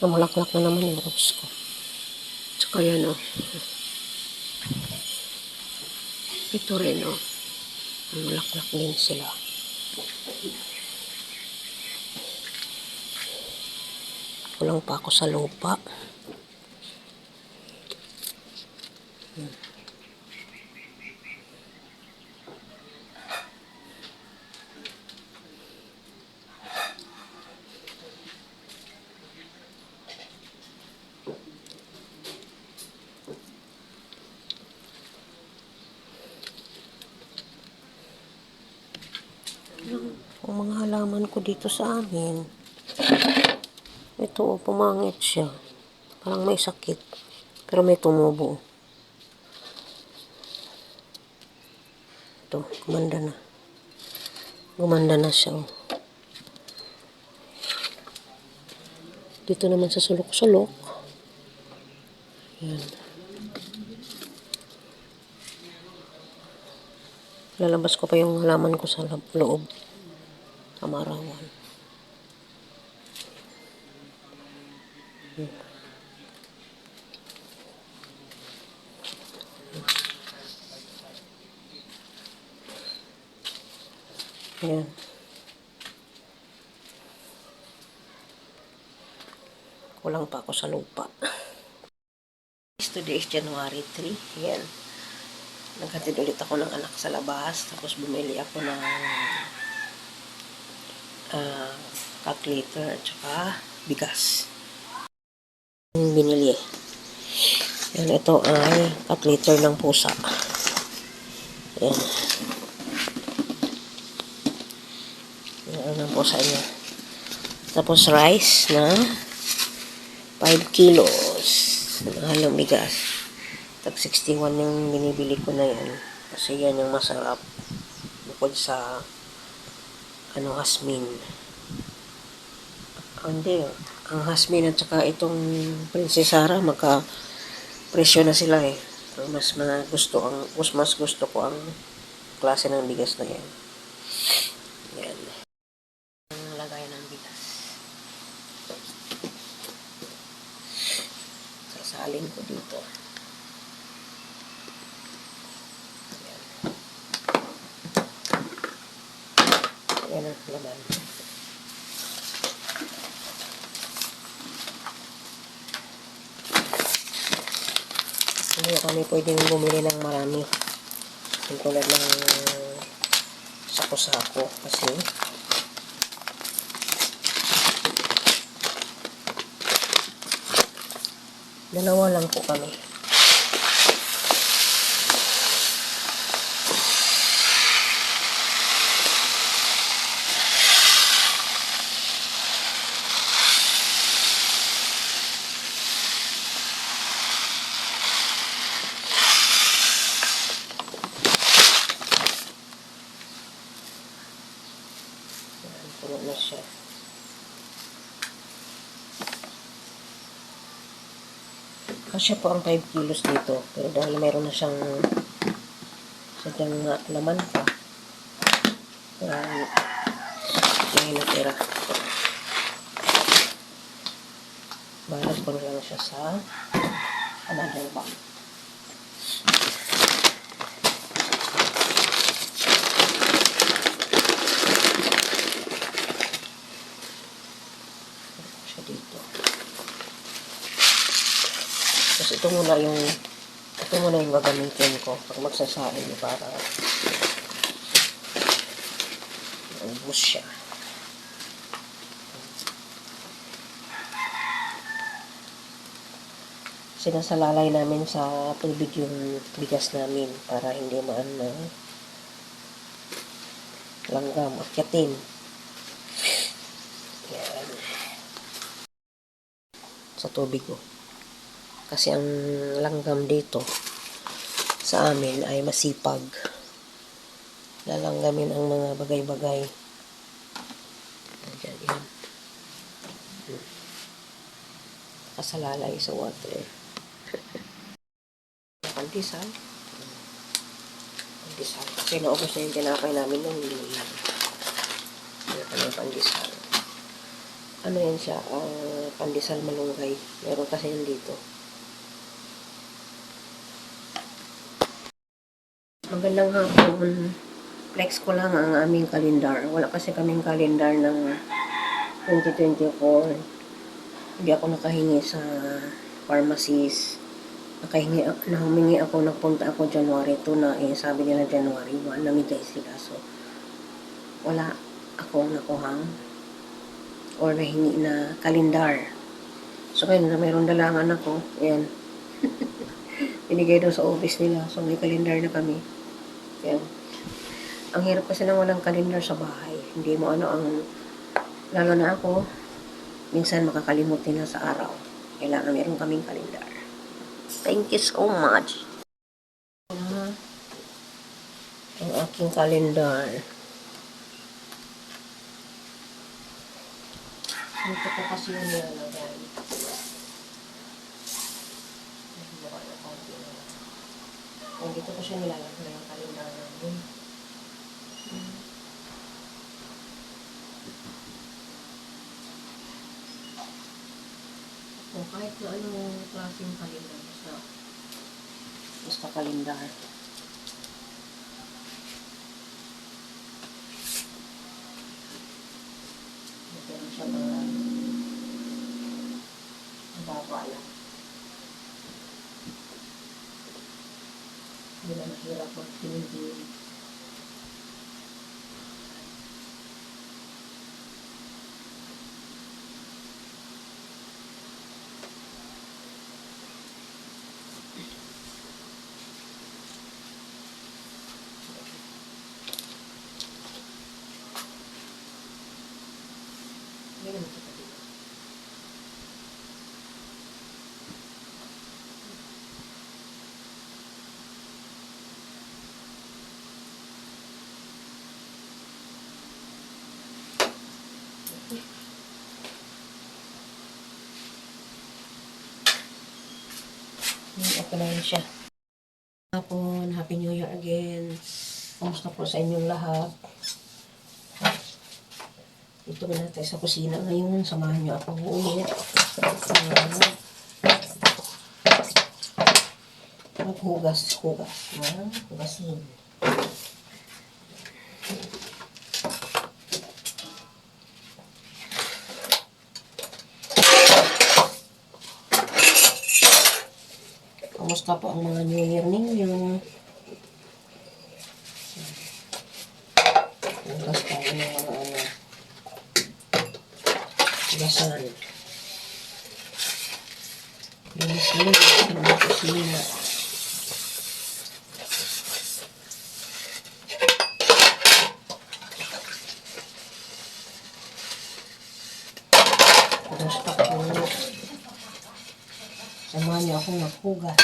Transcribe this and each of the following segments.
Namulaklak na naman yung rose ko. Tsaka yan o. Ito rin o. Namulaklak din sila. Kulang pa ako sa lupa. Ang mga halaman ko dito sa amin. Ito, pumangit siya. Parang may sakit. Pero may tumubo. Ito, gumanda na. Gumanda na siya. Dito naman sa sulok-sulok. Yan. Lalabas ko pa yung halaman ko sa loob. Amarawan. Yan. Kulang pa ako sa lupa. Today is January 3. Yan. Naghatid ulit ako ng anak sa labas. Tapos bumili ako ng calculator at saka bigas. Yung binili. Yan, ito ay calculator ng pusa. Yan. Yan ang pusa niya. Tapos rice na 5 kilos. Halong bigas. Tag 61 yung binibili ko na yan. Kasi yan yung masarap. Bukod sa Hasmin. Hindi. Ang Hasmin at saka itong Princess Sarah magka-presyo na sila eh. Mas gusto ko ang klase ng bigas na yan. Yan. Ang lagay ng bigas. Sasalin ko dito. Yan ang laman. Hindi kami pwedeng bumili ng marami. Yung tulad ng sako-sako kasi dalawa lang po kami. Puno na siya. Kasya po ang 5 kilos dito. Pero dahil mayroon na siyang sadyang laman pa. Kaya yung natira. Balag ko na lang siya sa another bag. Dito. Tapos ito muna yung gagamitin ko pag magsasain para maubos siya. Sinasalalay namin sa tubig yung bigas namin para hindi langgam akyatin. Yan. Sa tubig ko. Kasi ang langgam dito sa amin ay masipag. Lalanggamin ang mga bagay-bagay. Yan. Kasalalay sa water. Pandesal. Kasi naubos na yung tinapay namin nung hindi lang. Ano pandesal. Ano yan siya, pandesal malunggay. Meron kasi yan dito. Magandang hapon. Flex ko lang ang aming kalendar. Wala kasi kaming kalendar ng 2024. Hindi ako nakahingi sa pharmacist. Humingi ako, nagpunta ako January 2 na sabi nila January 1, namigay sila. So, wala ako nakuhang or nahingi na kalendar. So, kaya na mayroon dalangan ako. Ayan. Binigay doon sa office nila. So, may kalendar na kami. Ayan. Ang hirap kasi nang walang kalendar sa bahay. Hindi mo lalo na ako, minsan makakalimutin na sa araw. Kailangan meron kaming kalendar. Thank you so much. Ang aking kalendar. Dito ko kasi yung nilalagay. Dito ko siya nilalagay yung kalendar namin. O kahit na anong klaseng kalendar, basta kalendar. Meron siya mga mababa lang. Hindi na mahirap mag-pinigil. Hindi naman kita dito. Okay na yun siya. Hapon, Happy New Year again. Kamusta po sa inyong lahat? Dito na tayo sa kusina ngayon. Samahan niyo ako ulit. Maghugas. Hugasin. Kamusta po ang mga New Year ninyo? Hugas tayo ng mga hugasan. Linis ng mga kusina. Kamusta po? Samahan niyo akong maghugas.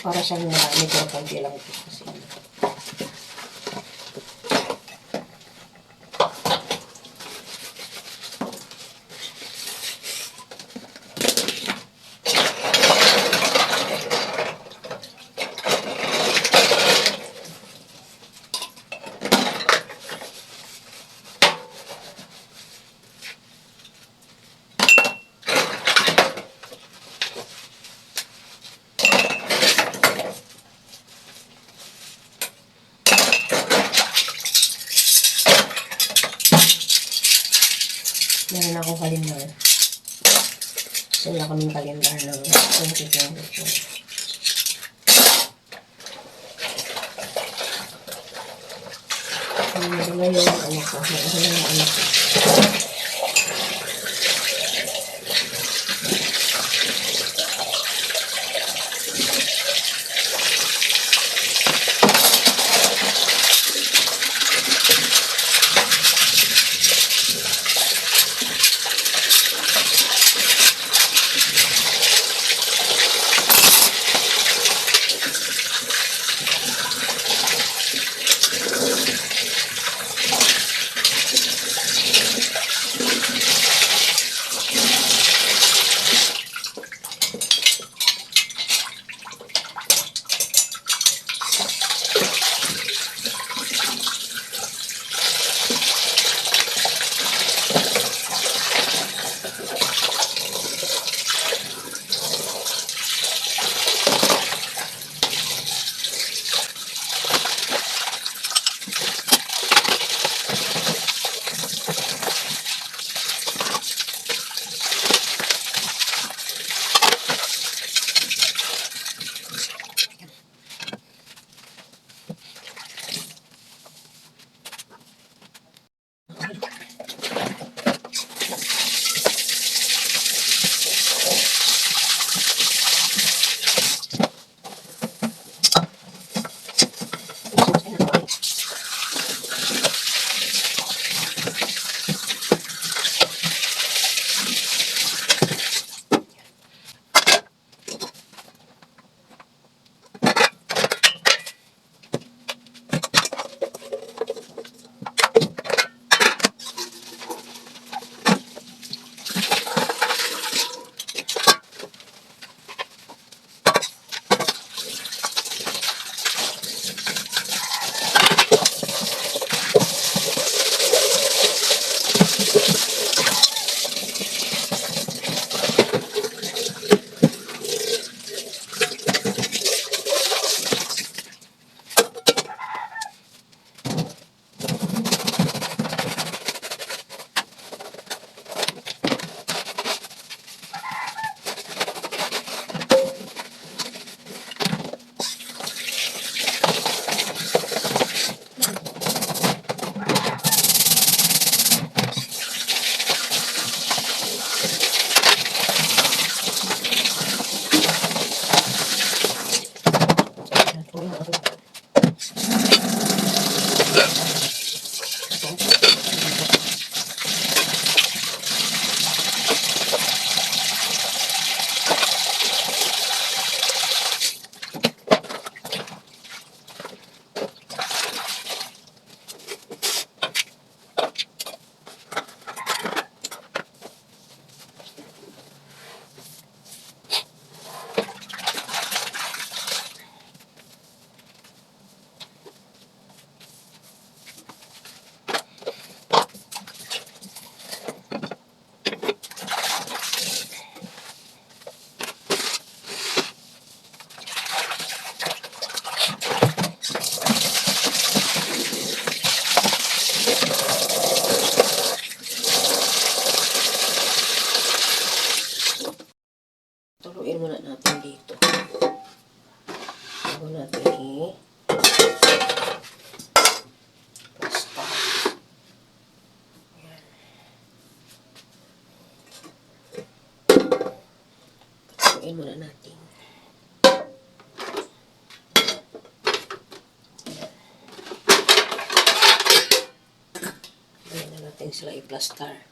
Para siyang marami pero konti lang ito kasi. Meron akong kalendar. Wala kaming kalendar ng 2024. Ano yung ano ko? Ano yung ano ko? Turuin muna natin dito. Bago natin pasta. Ayan. Turuin muna natin. Ayan na natin sila i-plaster.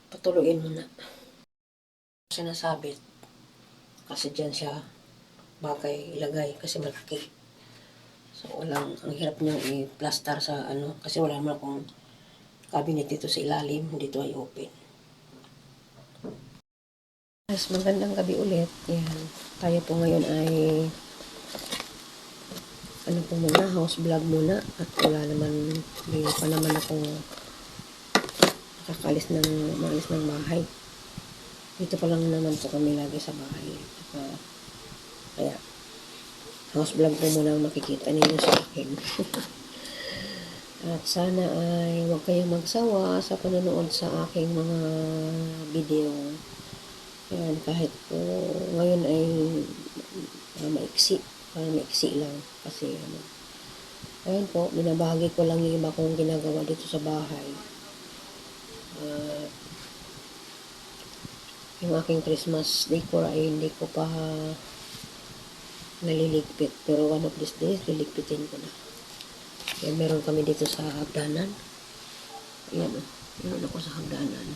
Patuluin muna. Sinasabit. Kasi dyan siya bagay ilagay kasi malaki. So, ang hirap niyang i-plaster sa kasi wala naman akong cabinet dito sa ilalim. Dito ay open. Guys, magandang gabi ulit. Yan. Tayo po ngayon ay po muna, house vlog muna. At wala naman, hindi pa naman ako nakakalis ng bahay. Dito pa lang naman po kami lagi sa bahay. Kaya, house vlog po muna ang makikita ninyo sa akin. At sana ay huwag kayong magsawa sa panonood sa aking mga video. Ayan, kahit po ngayon ay maiksi. Parang maiksi lang. Kasi ayan po, binabahagi ko lang yung iba kong ginagawa dito sa bahay. Yung aking Christmas decor ay hindi ko pa naliligpit. Pero one of these days, liligpitin ko na. Yan, meron kami dito sa hagdanan. Ayan o. Meron ako sa hagdanan.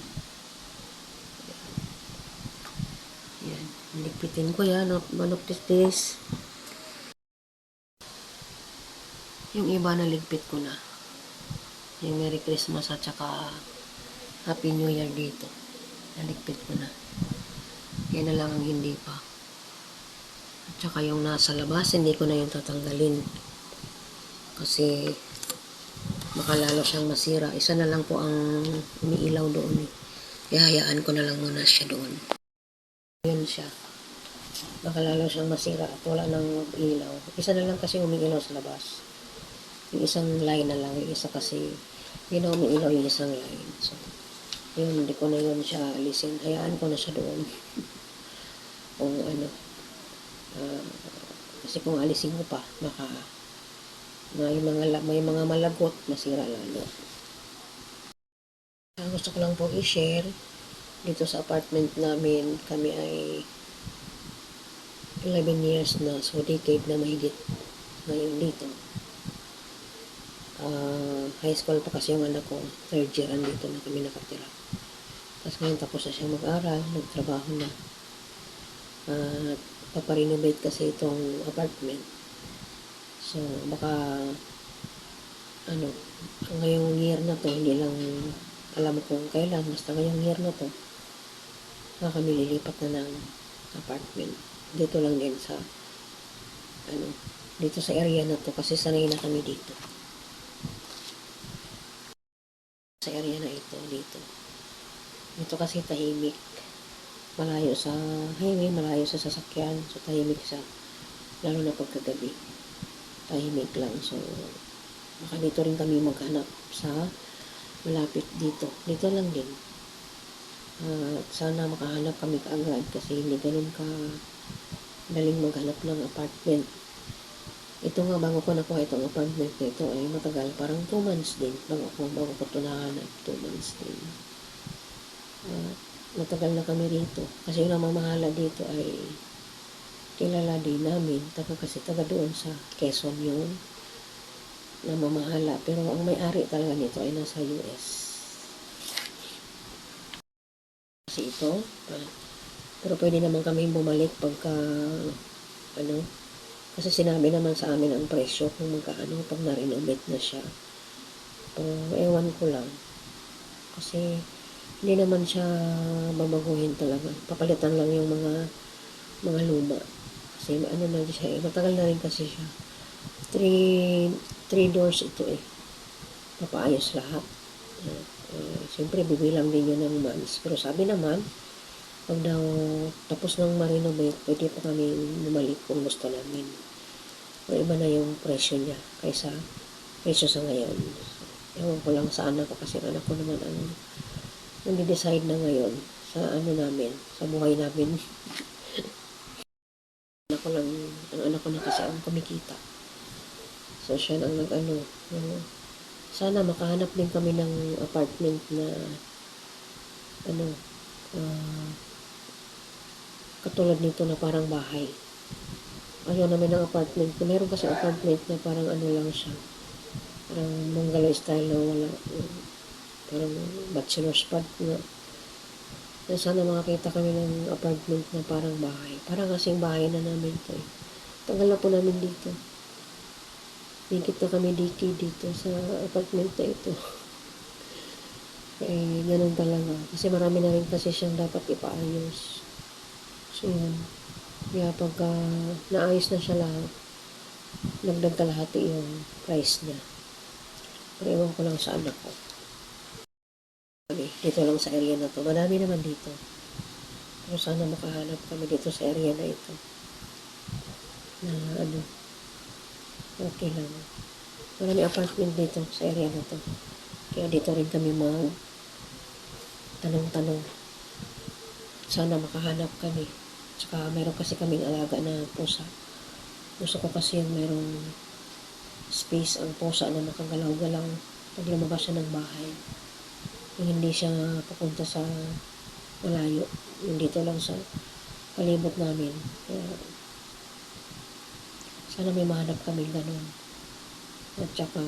Ayan. Liligpitin ko yan. One of these days. Yung iba naligpit ko na. Yung Merry Christmas at saka Happy New Year dito. Naligpit ko na. Yan na lang ang hindi pa. At saka yung nasa labas, hindi ko na yung tatanggalin. Kasi makalalo siyang masira. Isa na lang po ang umiilaw doon. Ihayaan ko na lang muna siya doon. Yun siya. Makalalo siyang masira at wala nang ilaw. Isa na lang kasi umiilaw sa labas. Yung isang line na lang. Yung isa kasi hindi na umiilaw yung isang line. So, yun, hindi ko na yun siya alisin. Hayaan ko na siya doon. Kung kasi kung alisin ko pa, baka may mga malagot, masira lalo. Gusto ko lang po i-share dito sa apartment namin. Kami ay 11 years na, so decade na mahigit ngayon dito. High school pa kasi yung anak ko, third year andito na kami nakatira. Tapos ngayon tapos na siyang mag-aral, nagtrabaho na. Paparenovate kasi itong apartment. So, baka ngayong year na to, hindi lang alam kung kailan, basta ngayong year na to, baka kami lilipat na ng apartment. Dito lang din sa, dito sa area na to, kasi sanay na kami dito. Sa area na ito, dito. Ito kasi tahimik. Malayo sa highway, malayo sa sasakyan, so tahimik siya. Lalo na pagkagabi. Tahimik lang. So, baka dito rin kami maghanap sa malapit dito. Dito lang din. Sana makahanap kami kaagad kasi hindi ganun ka daling maghanap ng apartment. Ito nga, bago ko nakuha itong apartment na ito ay matagal. Parang 2 months din. Bago ko ito nahanap. 2 months din. Matagal na kami rito. Kasi yung namamahala dito ay kilala din namin, taga doon sa Quezon yung namamahala. Pero ang may-ari talaga nito ay nasa US. Kasi ito, pero pwede naman kami bumalik pagka, kasi sinabi naman sa amin ang presyo kung magkaano pag na-renovate na siya. Pero ewan ko lang. Kasi hindi naman siya babaguhin talaga. Papalitan lang yung mga luma. Kasi na siya, matagal na rin kasi siya. Three doors ito papaayos lahat. Siyempre bibilang din yun ng months. Pero sabi naman, pag daw tapos nang ma-renovate, pwede pa kami bumalik kung gusto namin. O iba na yung presyo niya kaysa presyo sa ngayon. Ewan ko lang sa anak ko kasi anak ko naman ang nag-decide na ngayon sa namin, sa buhay namin. Ang anak ko na kasi ang kumikita. So siya ang sana makahanap din kami ng apartment na katulad nito na parang bahay. Ayaw namin ng apartment. Meron kasi apartment na parang lang siya. Parang bungalow style na wala. Parang bachelor's pad na. Sana makakita kami ng apartment na parang bahay. Parang kasing bahay na namin ito Tagal na po namin dito. Higit na kami dito sa apartment na ito. Ganun talaga. Kasi marami na rin kasi siyang dapat ipaayos. So, yun. Kaya pagka naayos na siya lahat, nagdag kalahati yung price niya. Pero ewan ko lang sa anak ko. Dito lang sa area na to. Madami naman dito. Pero sana makahanap kami dito sa area na ito. Na okay lang. Marami apartment dito sa area na to. Kaya dito rin kami tanong-tanong. Sana makahanap kami. Tsaka meron kasi kaming alaga na pusa. Gusto ko kasi yung merong space ang pusa na makagalaw-galaw pag lumabas siya ng bahay. Yung hindi siya papunta sa malayo. Yung dito lang sa palibot namin. Kaya sana may mahanap kami ganun. At saka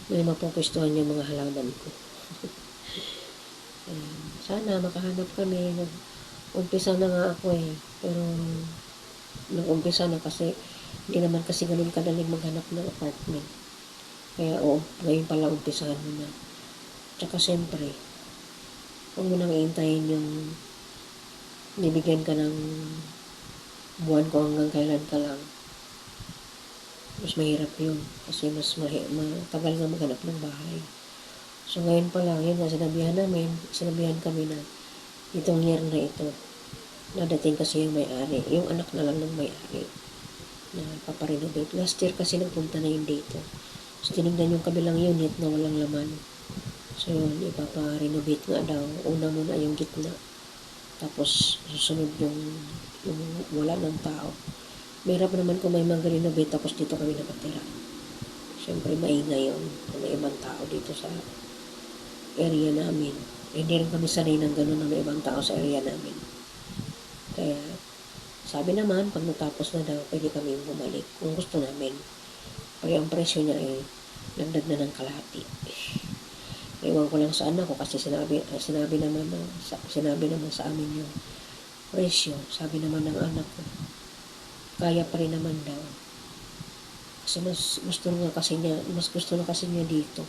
may mapupustuhan yung mga halaman ko. Sana makahanap kami. Umpisa na nga ako pero nag-umpisa na kasi hindi naman kasi ganun kadaling maghanap ng apartment. Kaya ngayon pala umpisahan mo na. Tsaka siyempre, huwag mo nang iintayin yung bibigyan ka ng buwan ko hanggang kailan ka lang. Mas mahirap yun. Kasi mas matagal nga maghanap ng bahay. So ngayon pa lang, yun nga sinabihan kami na itong year na ito, nadating kasi yung may-ari. Yung anak na lang ng may-ari na paparenovate. Last year kasi nagpunta na yun dito. So tinignan yung kabilang unit na walang laman. So yun, ipaparenovate nga daw. Una muna yung gitna. Tapos susunod yung wala ng tao. Mahirap naman kung may mag-renovate tapos dito kami nakatira. Siyempre maingay yun kung may ibang tao dito sa area namin. Hindi rin kami sanay ng gano'n na may ibang tao sa area namin. Kaya sabi naman, pag natapos na daw, pwede kami bumalik kung gusto namin. Pero ang presyo niya nagdag na ng kalahati. Ewan ko lang sa anak ko kasi sinabi naman sa amin yung presyo. Sabi naman ng anak ko, kaya pa rin naman daw. Kasi mas gusto na kasi niya dito.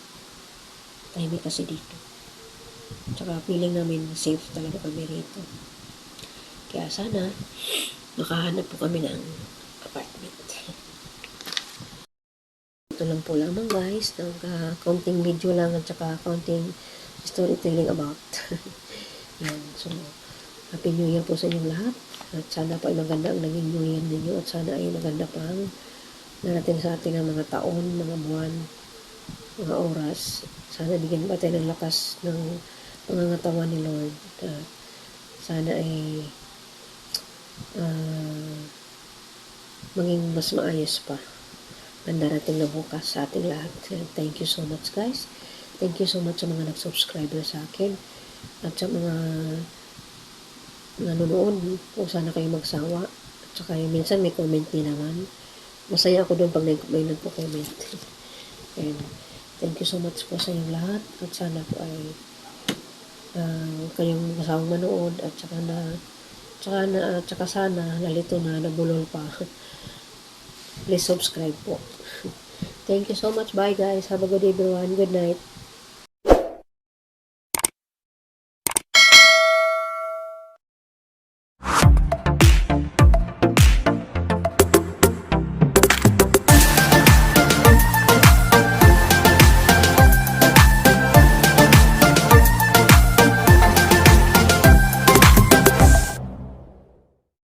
Tahimik kasi dito. Tsaka feeling namin safe talaga kami rito. Kaya sana makahanap po kami ng apartment. Ito lang po lamang guys, konting video lang at saka konting storytelling about. Yan, so Happy New Year po sa inyong lahat. At sana po ay maganda ang naging New Year ninyo at sana ay maganda pang narating sa atin ng mga taon, mga buwan, mga oras. Sana bigyan pa tayo ng lakas ng pangangatawan ni Lord. Sana ay maging mas maayos pa ang darating na bukas sa ating lahat. Thank you so much guys. Thank you so much sa mga nag-subscriber sa akin at sa mga nanonood. Kung sana kayo magsawa Tsaka yung minsan may comment din naman. Masaya ako doon pag may nagpo-comment. And thank you so much po sa inyong lahat. At sana po ay kayong masawang manood at tsaka sana nalito na nabulol pa. Please subscribe po. Thank you so much. Bye guys. Have a good day everyone. Good night.